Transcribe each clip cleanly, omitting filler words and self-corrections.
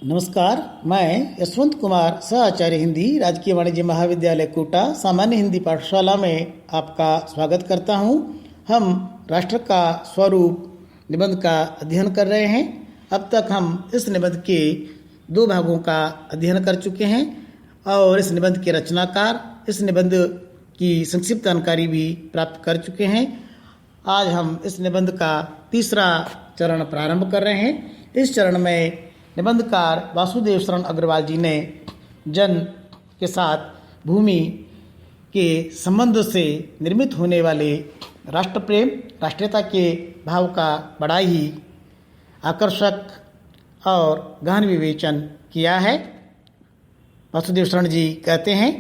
नमस्कार, मैं यशवंत कुमार सहआचार्य हिंदी राजकीय वाणिज्य महाविद्यालय कोटा सामान्य हिंदी पाठशाला में आपका स्वागत करता हूं। हम राष्ट्र का स्वरूप निबंध का अध्ययन कर रहे हैं। अब तक हम इस निबंध के 2 भागों का अध्ययन कर चुके हैं और इस निबंध के रचनाकार, इस निबंध की संक्षिप्त जानकारी भी प्राप्त कर चुके हैं। आज हम इस निबंध का 3रा चरण प्रारंभ कर रहे हैं। इस चरण में निबंधकार वासुदेव शरण अग्रवाल जी ने जन के साथ भूमि के संबंध से निर्मित होने वाले राष्ट्र प्रेम, राष्ट्रीयता के भाव का बड़ा ही आकर्षक और गहन विवेचन किया है। वासुदेव शरण जी कहते हैं,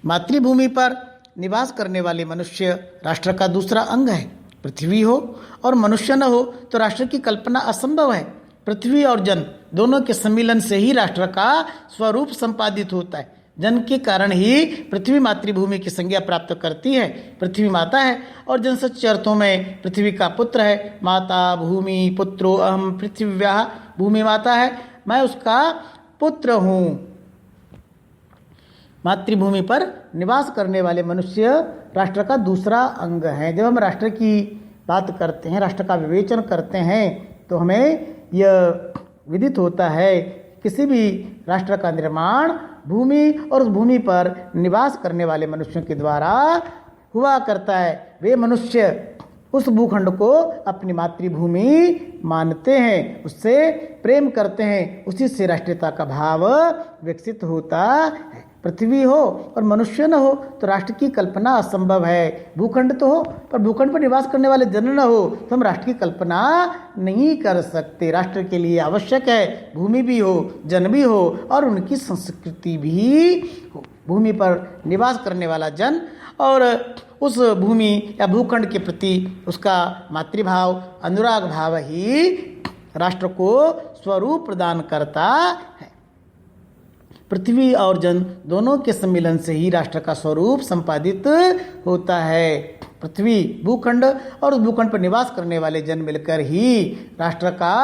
मातृभूमि पर निवास करने वाले मनुष्य राष्ट्र का दूसरा अंग है। पृथ्वी हो और मनुष्य न हो तो राष्ट्र की कल्पना असंभव है। पृथ्वी और जन दोनों के सम्मिलन से ही राष्ट्र का स्वरूप संपादित होता है। जन के कारण ही पृथ्वी मातृभूमि की संज्ञा प्राप्त करती है। पृथ्वी माता है और जन सच्चे अर्थों में पृथ्वी का पुत्र है। माता भूमि पुत्रो अहम पृथिव्याः, भूमि माता है, मैं उसका पुत्र हूँ। मातृभूमि पर निवास करने वाले मनुष्य राष्ट्र का दूसरा अंग है। जब हम राष्ट्र की बात करते हैं, राष्ट्र का विवेचन करते हैं, तो हमें यह विदित होता है किसी भी राष्ट्र का निर्माण भूमि और उस भूमि पर निवास करने वाले मनुष्यों के द्वारा हुआ करता है। वे मनुष्य उस भूखंड को अपनी मातृभूमि मानते हैं, उससे प्रेम करते हैं, उसी से राष्ट्रीयता का भाव विकसित होता है। पृथ्वी हो और मनुष्य न हो तो राष्ट्र की कल्पना असंभव है। भूखंड तो हो पर भूखंड पर निवास करने वाले जन न हो तो हम राष्ट्र की कल्पना नहीं कर सकते। राष्ट्र के लिए आवश्यक है भूमि भी हो, जन भी हो और उनकी संस्कृति भी हो। भूमि पर निवास करने वाला जन और उस भूमि या भूखंड के प्रति उसका मातृभाव, अनुराग भाव ही राष्ट्र को स्वरूप प्रदान करता है। पृथ्वी और जन दोनों के सम्मिलन से ही राष्ट्र का स्वरूप संपादित होता है। पृथ्वी भूखंड और उस भूखंड पर निवास करने वाले जन मिलकर ही राष्ट्र का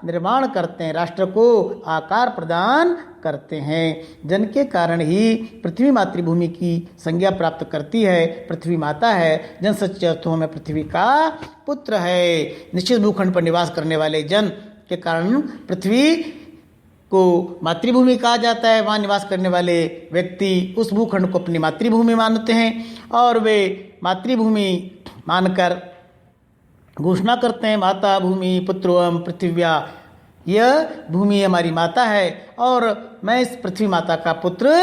निर्माण करते हैं, राष्ट्र को आकार प्रदान करते हैं। जन के कारण ही पृथ्वी मातृभूमि की संज्ञा प्राप्त करती है। पृथ्वी माता है, जन सच्चे अर्थों में पृथ्वी का पुत्र है। निश्चित भूखंड पर निवास करने वाले जन के कारण पृथ्वी को मातृभूमि कहा जाता है। वहाँ निवास करने वाले व्यक्ति उस भूखंड को अपनी मातृभूमि मानते हैं और वे मातृभूमि मानकर घोषणा करते हैं, माता भूमि पुत्रोऽहं पृथिव्याः, यह भूमि हमारी माता है और मैं इस पृथ्वी माता का पुत्र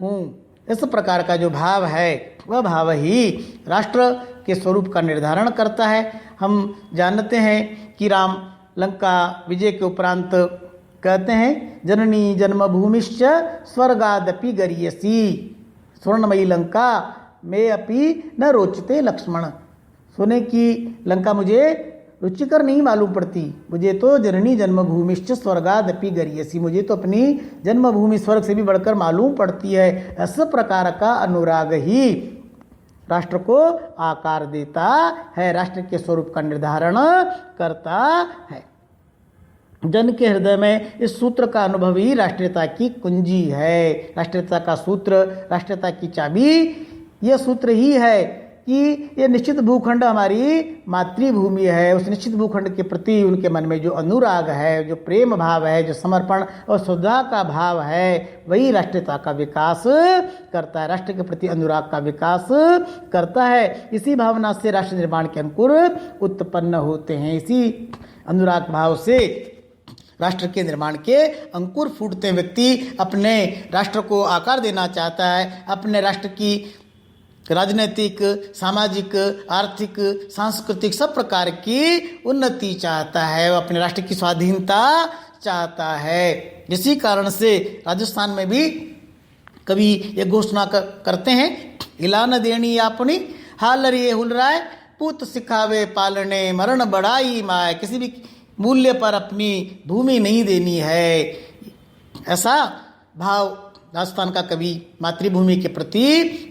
हूँ। इस प्रकार का जो भाव है वह भाव ही राष्ट्र के स्वरूप का निर्धारण करता है। हम जानते हैं कि राम लंका विजय के उपरांत कहते हैं, जननी जन्मभूमिश्च स्वर्गादपि गरीयसी, स्वर्णमयी लंका में अपि न रोचते लक्ष्मण। सोने की लंका मुझे रुचिकर नहीं मालूम पड़ती, मुझे तो जननी जन्मभूमिश्च स्वर्गादपि गरीयसी, मुझे तो अपनी जन्मभूमि स्वर्ग से भी बढ़कर मालूम पड़ती है। इस प्रकार का अनुराग ही राष्ट्र को आकार देता है, राष्ट्र के स्वरूप का निर्धारण करता है। जन के हृदय में इस सूत्र का अनुभव ही राष्ट्रीयता की कुंजी है। राष्ट्रीयता का सूत्र, राष्ट्रीयता की चाबी यह सूत्र ही है कि यह निश्चित भूखंड हमारी मातृभूमि है। उस निश्चित भूखंड के प्रति उनके मन में जो अनुराग है, जो प्रेम भाव है, जो समर्पण और श्रद्धा का भाव है, वही राष्ट्रीयता का विकास करता है, राष्ट्र के प्रति अनुराग का विकास करता है। इसी भावना से राष्ट्र निर्माण के अंकुर उत्पन्न होते हैं। इसी अनुराग भाव से राष्ट्र के निर्माण के अंकुर फूटते हैं। व्यक्ति अपने राष्ट्र को आकार देना चाहता है, अपने राष्ट्र की राजनीतिक, सामाजिक, आर्थिक, सांस्कृतिक सब प्रकार की उन्नति चाहता है, वो अपने राष्ट्र की स्वाधीनता चाहता है। इसी कारण से राजस्थान में भी कवि ये घोषणा करते हैं, हिला न देनी अपनी हालर ये हुलराय, पूत सिखावे पालने मरण बढ़ाई माय। किसी भी मूल्य पर अपनी भूमि नहीं देनी है, ऐसा भाव राजस्थान का कवि मातृभूमि के प्रति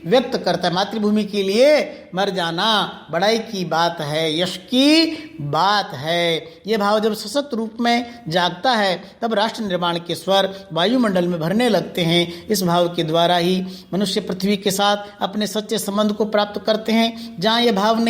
व्यक्त करता है। मातृभूमि के लिए मर जाना बड़ाई की बात है, यश की बात है। ये भाव जब सशक्त रूप में जागता है तब राष्ट्र निर्माण के स्वर वायुमंडल में भरने लगते हैं। इस भाव के द्वारा ही मनुष्य पृथ्वी के साथ अपने सच्चे संबंध को प्राप्त करते हैं। जहाँ ये भाव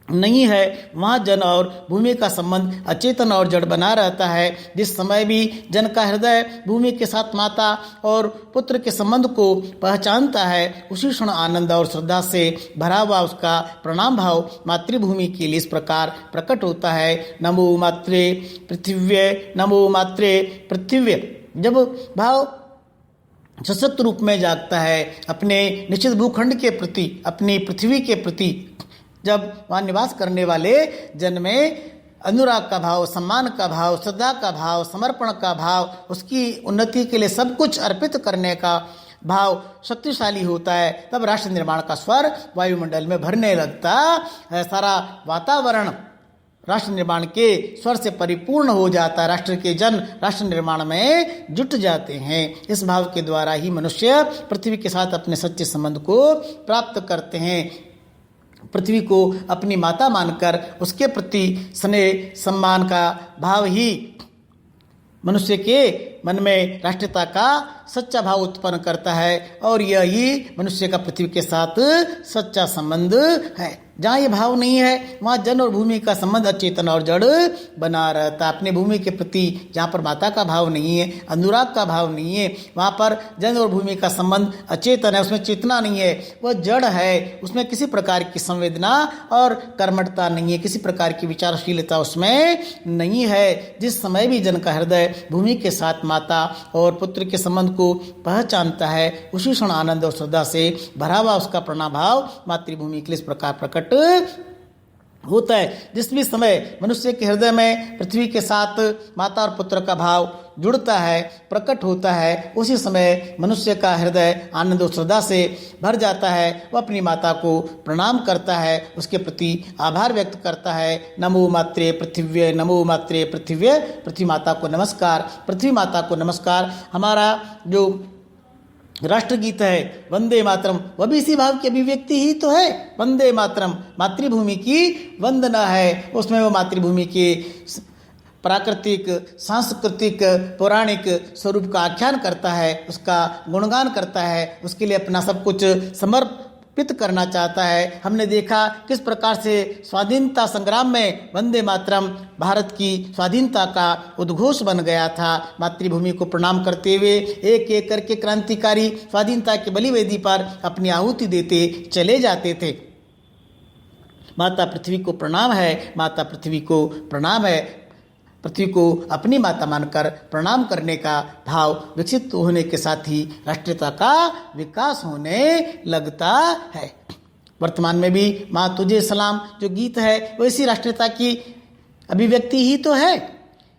नहीं है वहाँ जन और भूमि का संबंध अचेतन और जड़ बना रहता है। जिस समय भी जन का हृदय भूमि के साथ माता और पुत्र के संबंध को पहचानता है, उसी क्षण आनंद और श्रद्धा से भरा हुआ उसका प्रणाम भाव मातृभूमि के लिए इस प्रकार प्रकट होता है। नमो मात्रे पृथिव्ये, नमो मात्रे पृथिव्ये। जब भाव सशक्त रूप में जागता है अपने निश्चित भूखंड के प्रति, अपनी पृथ्वी के प्रति, जब वहाँ निवास करने वाले जन में अनुराग का भाव, सम्मान का भाव, श्रद्धा का भाव, समर्पण का भाव, उसकी उन्नति के लिए सब कुछ अर्पित करने का भाव शक्तिशाली होता है, तब राष्ट्र निर्माण का स्वर वायुमंडल में भरने लगता है। सारा वातावरण राष्ट्र निर्माण के स्वर से परिपूर्ण हो जाता है। राष्ट्र के जन राष्ट्र निर्माण में जुट जाते हैं। इस भाव के द्वारा ही मनुष्य पृथ्वी के साथ अपने सच्चे संबंध को प्राप्त करते हैं। पृथ्वी को अपनी माता मानकर उसके प्रति स्नेह सम्मान का भाव ही मनुष्य के मन में राष्ट्रीयता का सच्चा भाव उत्पन्न करता है और यही मनुष्य का पृथ्वी के साथ सच्चा संबंध है। जहाँ ये भाव नहीं है वहाँ जन और भूमि का संबंध अचेतन और जड़ बना रहता है। अपने भूमि के प्रति जहाँ पर माता का भाव नहीं है, अनुराग का भाव नहीं है, वहाँ पर जन और भूमि का संबंध अचेतन है, उसमें चेतना नहीं है, वह जड़ है, उसमें किसी प्रकार की संवेदना और कर्मठता नहीं है, किसी प्रकार की विचारशीलता उसमें नहीं है। जिस समय भी जन का हृदय भूमि के साथ माता और पुत्र के संबंध को पहचानता है, उसी क्षण आनंद और श्रद्धा से भरा हुआ उसका प्रणाम भाव मातृभूमि के लिए इस प्रकार प्रकट होता है। जिस भी समय मनुष्य के हृदय में पृथ्वी के साथ माता और पुत्र का भाव जुड़ता है, प्रकट होता है, उसी समय मनुष्य का हृदय आनंद और श्रद्धा से भर जाता है। वह अपनी माता को प्रणाम करता है, उसके प्रति आभार व्यक्त करता है। नमो मात्रे पृथिव्ये, नमो मात्रे पृथिव्ये। पृथ्वी माता को नमस्कार, पृथ्वी माता को नमस्कार। हमारा जो राष्ट्रगीत है वंदे मातरम, वह भी इसी भाव की अभिव्यक्ति ही तो है। वंदे मातरम मातृभूमि की वंदना है, उसमें वो मातृभूमि के प्राकृतिक, सांस्कृतिक, पौराणिक स्वरूप का आख्यान करता है, उसका गुणगान करता है, उसके लिए अपना सब कुछ समर्पित करना चाहता है। हमने देखा किस प्रकार से स्वाधीनता संग्राम में वंदे मातरम भारत की स्वाधीनता का उद्घोष बन गया था। मातृभूमि को प्रणाम करते हुए एक एक करके क्रांतिकारी स्वाधीनता की बलिवेदी पर अपनी आहुति देते चले जाते थे। माता पृथ्वी को प्रणाम है, माता पृथ्वी को प्रणाम है। पृथ्वी को अपनी माता मानकर प्रणाम करने का भाव विकसित होने के साथ ही राष्ट्रीयता का विकास होने लगता है। वर्तमान में भी माँ तुझे सलाम जो गीत है वो इसी राष्ट्रीयता की अभिव्यक्ति ही तो है।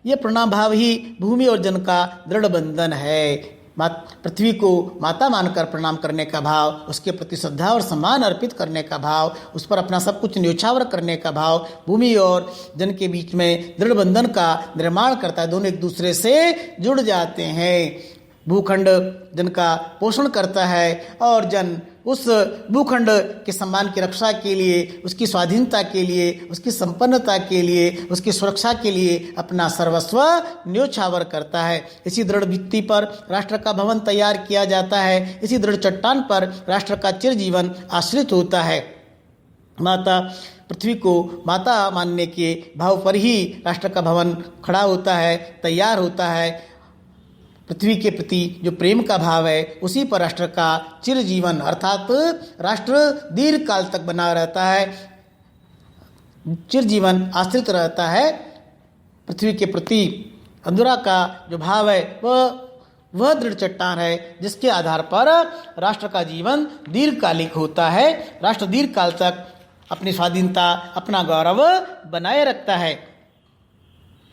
ये प्रणाम भाव ही भूमि और जन का दृढ़ बंधन है। पृथ्वी को माता मानकर प्रणाम करने का भाव, उसके प्रति श्रद्धा और सम्मान अर्पित करने का भाव, उस पर अपना सब कुछ न्योछावर करने का भाव भूमि और जन के बीच में दृढ़ बंधन का निर्माण करता है। दोनों एक दूसरे से जुड़ जाते हैं। भूखंड जन का पोषण करता है और जन उस भूखंड के सम्मान की रक्षा के लिए, उसकी स्वाधीनता के लिए, उसकी संपन्नता के लिए, उसकी सुरक्षा के लिए अपना सर्वस्व न्योछावर करता है। इसी दृढ़ भित्ति पर राष्ट्र का भवन तैयार किया जाता है, इसी दृढ़ चट्टान पर राष्ट्र का चिरजीवन आश्रित होता है। माता पृथ्वी को माता मानने के भाव पर ही राष्ट्र का भवन खड़ा होता है, तैयार होता है। पृथ्वी के प्रति जो प्रेम का भाव है उसी पर राष्ट्र का चिरजीवन अर्थात राष्ट्र दीर्घ काल तक बना रहता है, चिरजीवन आश्रित रहता है। पृथ्वी के प्रति अनुराग का जो भाव है वह दृढ़ चट्टान है जिसके आधार पर राष्ट्र का जीवन दीर्घकालिक होता है। राष्ट्र दीर्घ काल तक अपनी स्वाधीनता, अपना गौरव बनाए रखता है।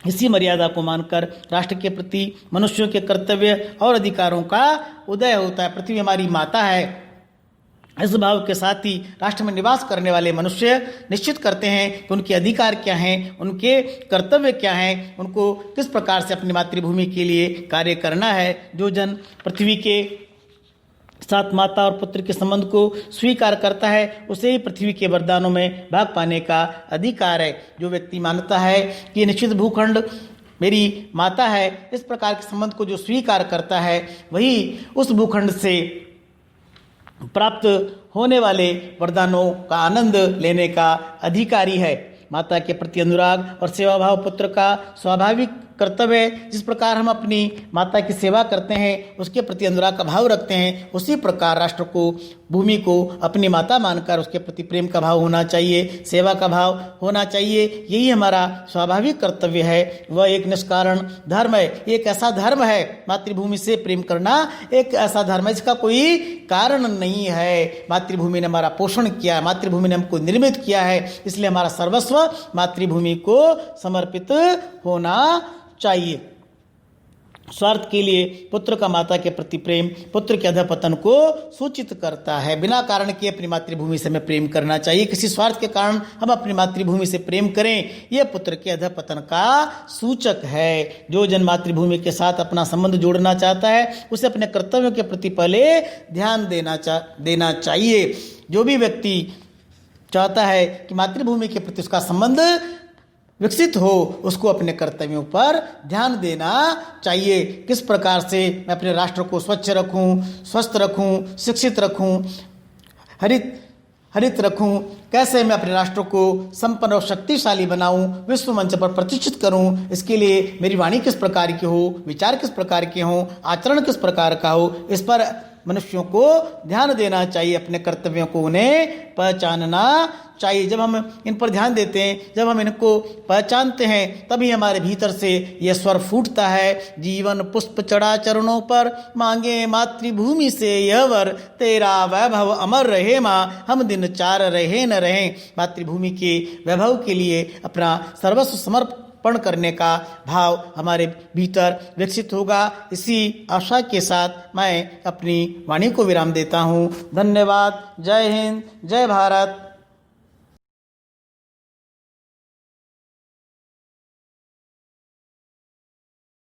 इसी मर्यादा को मानकर राष्ट्र के प्रति मनुष्यों के कर्तव्य और अधिकारों का उदय होता है। पृथ्वी हमारी माता है इस भाव के साथ ही राष्ट्र में निवास करने वाले मनुष्य निश्चित करते हैं कि उनके अधिकार क्या हैं, उनके कर्तव्य क्या हैं, उनको किस प्रकार से अपनी मातृभूमि के लिए कार्य करना है। जो जन पृथ्वी के साथ माता और पुत्र के संबंध को स्वीकार करता है उसे ही पृथ्वी के वरदानों में भाग पाने का अधिकार है। जो व्यक्ति मानता है कि निश्चित भूखंड मेरी माता है, इस प्रकार के संबंध को जो स्वीकार करता है वही उस भूखंड से प्राप्त होने वाले वरदानों का आनंद लेने का अधिकारी है। माता के प्रति अनुराग और सेवा भाव पुत्र का स्वाभाविक कर्तव्य है। जिस प्रकार हम अपनी माता की सेवा करते हैं, उसके प्रति अनुराग का भाव रखते हैं, उसी प्रकार राष्ट्र को, भूमि को अपनी माता मानकर उसके प्रति प्रेम का भाव होना चाहिए, सेवा का भाव होना चाहिए। यही हमारा स्वाभाविक कर्तव्य है। वह एक निष्कारण धर्म है, एक ऐसा धर्म है, मातृभूमि से प्रेम करना एक ऐसा धर्म है जिसका कोई कारण नहीं है। मातृभूमि ने हमारा पोषण किया है, मातृभूमि ने हमको निर्मित किया है, इसलिए हमारा सर्वस्व मातृभूमि को समर्पित होना चाहिए। स्वार्थ के लिए पुत्र का माता के प्रति प्रेम पुत्र के अधःपतन को सूचित करता है। बिना कारण के अपनी मातृभूमि से हमें प्रेम करना चाहिए। किसी स्वार्थ के कारण हम अपनी मातृभूमि से प्रेम करें, यह पुत्र के अधःपतन का सूचक है। जो जन मातृभूमि के साथ अपना संबंध जोड़ना चाहता है उसे अपने कर्तव्यों के प्रति पहले ध्यान देना चाहिए। जो भी व्यक्ति चाहता है कि मातृभूमि के प्रति उसका संबंध विकसित हो, उसको अपने कर्तव्यों पर ध्यान देना चाहिए। किस प्रकार से मैं अपने राष्ट्र को स्वच्छ रखूं, स्वस्थ रखूं, शिक्षित रखूं, हरित रखूं, कैसे मैं अपने राष्ट्र को संपन्न और शक्तिशाली बनाऊं, विश्व मंच पर प्रतिष्ठित करूं, इसके लिए मेरी वाणी किस प्रकार की हो, विचार किस प्रकार के हों, आचरण किस प्रकार का हो, इस पर मनुष्यों को ध्यान देना चाहिए। अपने कर्तव्यों को उन्हें पहचानना चाहिए। जब हम इन पर ध्यान देते हैं, जब हम इनको पहचानते हैं, तभी हमारे भीतर से यह स्वर फूटता है, जीवन पुष्प चढ़ा चरणों पर, मांगे मातृभूमि से यह वर, तेरा वैभव अमर रहे माँ, हम दिन चार रहे न रहे। मातृभूमि के वैभव के लिए अपना सर्वस्व समर्पण करने का भाव हमारे भीतर विकसित होगा। इसी आशा के साथ मैं अपनी वाणी को विराम देता हूँ। धन्यवाद। जय हिंद, जय भारत।